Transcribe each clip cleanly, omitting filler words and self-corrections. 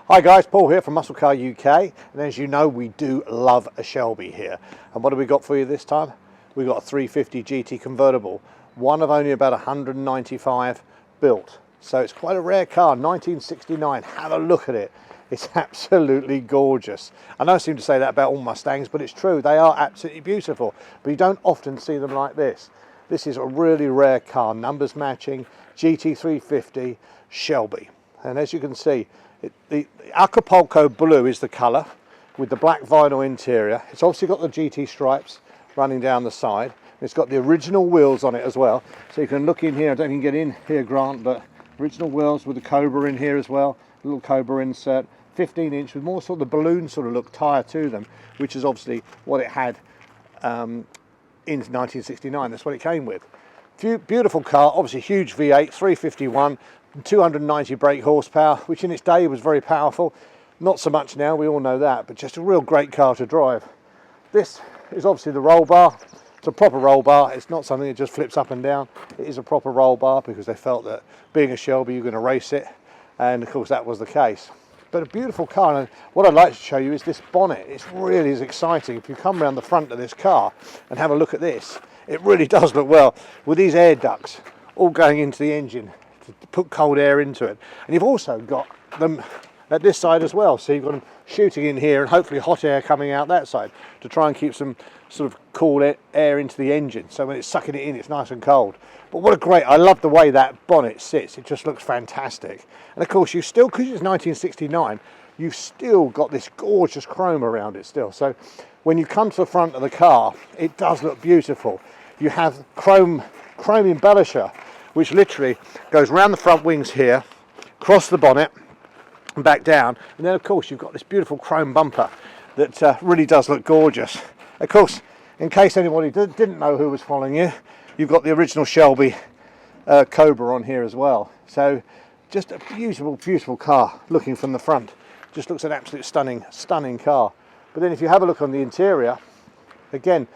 Hi guys, Paul here from Muscle Car UK, and as you know we do love a Shelby here. And what have we got for you this time? We've got a 350 GT convertible, one of only about 195 built. So it's quite a rare car, 1969, have a look at it. It's absolutely gorgeous. I know I seem to say that about all Mustangs, but it's true, they are absolutely beautiful. But you don't often see them like this. This is a really rare car, numbers matching, GT350 Shelby. And as you can see, the Acapulco blue is the colour with the black vinyl interior. It's obviously got the GT stripes running down the side. It's got the original wheels on it as well. So you can look in here, I don't think you can get in here, Grant, but original wheels with the Cobra in here as well. A little Cobra insert, 15-inch with more sort of the balloon sort of look tyre to them, which is obviously what it had in 1969. That's what it came with. Beautiful car, obviously huge V8, 351. 290 brake horsepower, which in its day was very powerful. Not so much now, we all know that, but just a real great car to drive. This is obviously the roll bar. It's a proper roll bar. It's not something that just flips up and down. It is a proper roll bar because they felt that being a Shelby, you're going to race it, and of course that was the case. But a beautiful car, and what I'd like to show you is this bonnet. It really is exciting. If you come around the front of this car and have a look at this, it really does look well with these air ducts all going into the engine to put cold air into it. And you've also got them at this side as well, so you've got them shooting in here and hopefully hot air coming out that side to try and keep some sort of cool air into the engine, so when it's sucking it in it's nice and cold. But what a great, I love the way that bonnet sits, it just looks fantastic. And of course you still, because it's 1969, you've still got this gorgeous chrome around it still. So when you come to the front of the car, it does look beautiful. You have chrome embellisher, which literally goes around the front wings here, across the bonnet and back down, and then of course you've got this beautiful chrome bumper that really does look gorgeous. Of course, in case anybody didn't know who was following you, you've got the original Shelby Cobra on here as well. So just a beautiful car looking from the front. Just looks an absolute stunning car. But then if you have a look on the interior, again,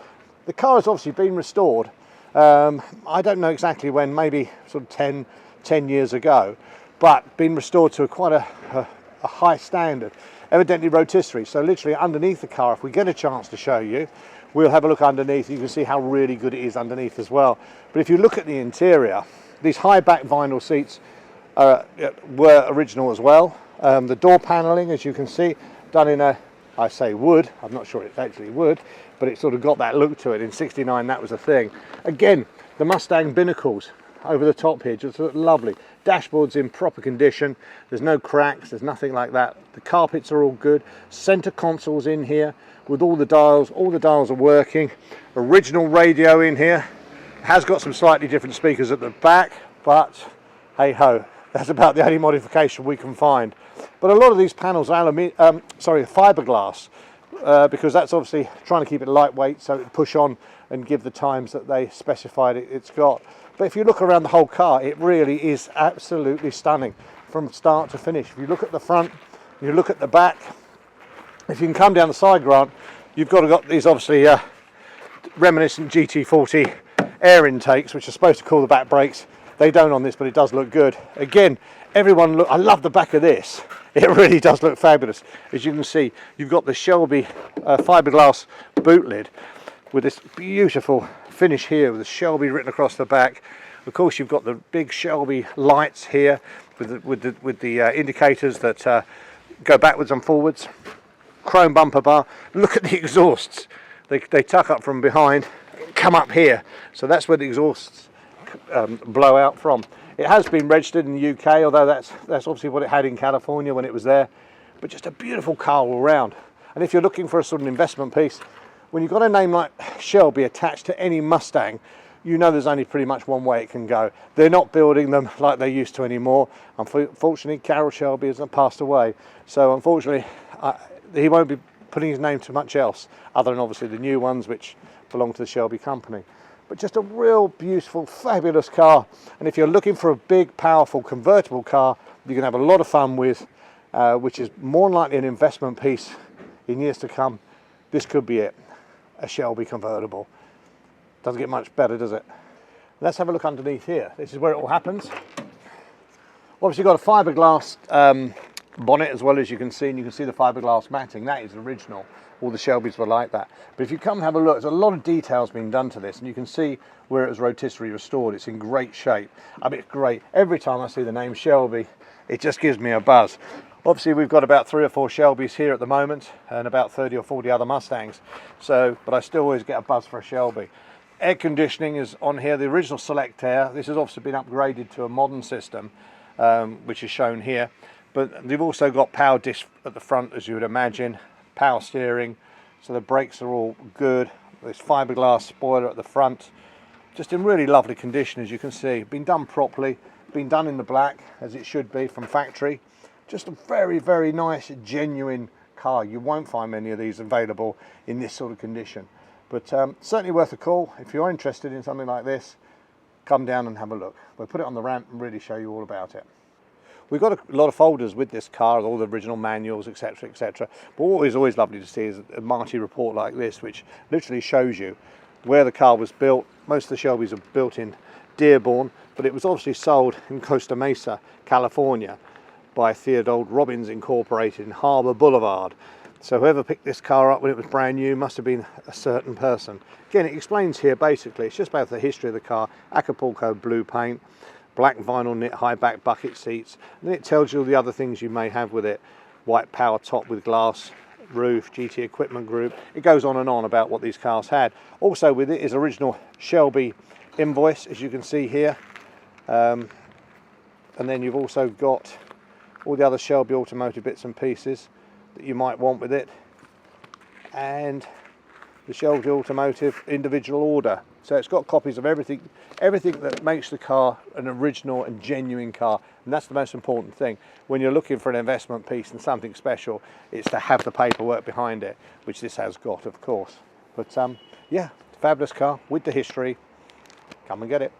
the car has obviously been restored. I don't know exactly when, maybe sort of 10 years ago, but been restored to quite a high standard, evidently rotisserie. So literally underneath the car, if we get a chance to show you, we'll have a look underneath. You can see how really good it is underneath as well. But if you look at the interior, these high back vinyl seats were original as well. The door paneling, as you can see, done in I say wood, I'm not sure it's actually wood, but it sort of got that look to it. In 69 that was a thing. Again, the Mustang binnacles over the top here just look lovely. Dashboard's in proper condition, there's no cracks, there's nothing like that. The carpets are all good. Center console's in here with all the dials are working. Original radio in here. It has got some slightly different speakers at the back, but hey ho, that's about the only modification we can find. But a lot of these panels are fiberglass, because that's obviously trying to keep it lightweight so it push on and give the times that they specified it's got. But if you look around the whole car, it really is absolutely stunning from start to finish. If you look at the front, you look at the back, if you can come down the side, Grant, you've got these obviously reminiscent GT40 air intakes, which are supposed to cool the back brakes. They don't on this, but it does look good. Again, everyone look, I love the back of this. It really does look fabulous. As you can see, you've got the Shelby fiberglass boot lid with this beautiful finish here with the Shelby written across the back. Of course, you've got the big Shelby lights here with the indicators that go backwards and forwards. Chrome bumper bar. Look at the exhausts. They tuck up from behind, come up here. So that's where the exhausts blow out from. It has been registered in the UK, although that's obviously what it had in California when it was there. But just a beautiful car all round. And if you're looking for a sort of investment piece, when you've got a name like Shelby attached to any Mustang, you know there's only pretty much one way it can go. They're not building them like they used to anymore. Unfortunately, Carroll Shelby has passed away, so unfortunately he won't be putting his name to much else other than obviously the new ones which belong to the Shelby company. But just a real beautiful, fabulous car, and if you're looking for a big, powerful convertible car you can have a lot of fun with, which is more than likely an investment piece in years to come, this could be it. A Shelby convertible. Doesn't get much better, does it? Let's have a look underneath here. This is where it all happens. Obviously got a fiberglass bonnet as well, as you can see, and you can see the fiberglass matting. That is original. All the Shelbys were like that. But if you come and have a look, there's a lot of details being done to this, and you can see where it was rotisserie restored. It's in great shape. I mean, it's great. Every time I see the name Shelby, it just gives me a buzz. Obviously we've got about 3 or 4 Shelbys here at the moment and about 30 or 40 other Mustangs, so but I still always get a buzz for a Shelby. Air conditioning is on here, the original Select Air. This has obviously been upgraded to a modern system, which is shown here, but they've also got power disc at the front, as you would imagine, power steering, so the brakes are all good. This fiberglass spoiler at the front, just in really lovely condition, as you can see. Been done properly, been done in the black as it should be from factory. Just a very, very nice, genuine car. You won't find many of these available in this sort of condition. But certainly worth a call. If you're interested in something like this, come down and have a look. We'll put it on the ramp and really show you all about it. We've got a lot of folders with this car, all the original manuals, etc, etc. But what is always lovely to see is a Marty report like this, which literally shows you where the car was built. Most of the Shelbys are built in Dearborn, but it was obviously sold in Costa Mesa, California, by Theodore Robbins Incorporated in Harbor Boulevard. So whoever picked this car up when it was brand new must have been a certain person. Again, it explains here basically, it's just about the history of the car. Acapulco blue paint, black vinyl knit high back bucket seats, and then it tells you all the other things you may have with it. White power top with glass roof, GT equipment group. It goes on and on about what these cars had. Also with it is original Shelby invoice, as you can see here. And then you've also got all the other Shelby automotive bits and pieces that you might want with it, and the Shelby automotive individual order. So it's got copies of everything that makes the car an original and genuine car, and that's the most important thing when you're looking for an investment piece and something special. It's to have the paperwork behind it, which this has got, of course. But yeah, fabulous car with the history. Come and get it.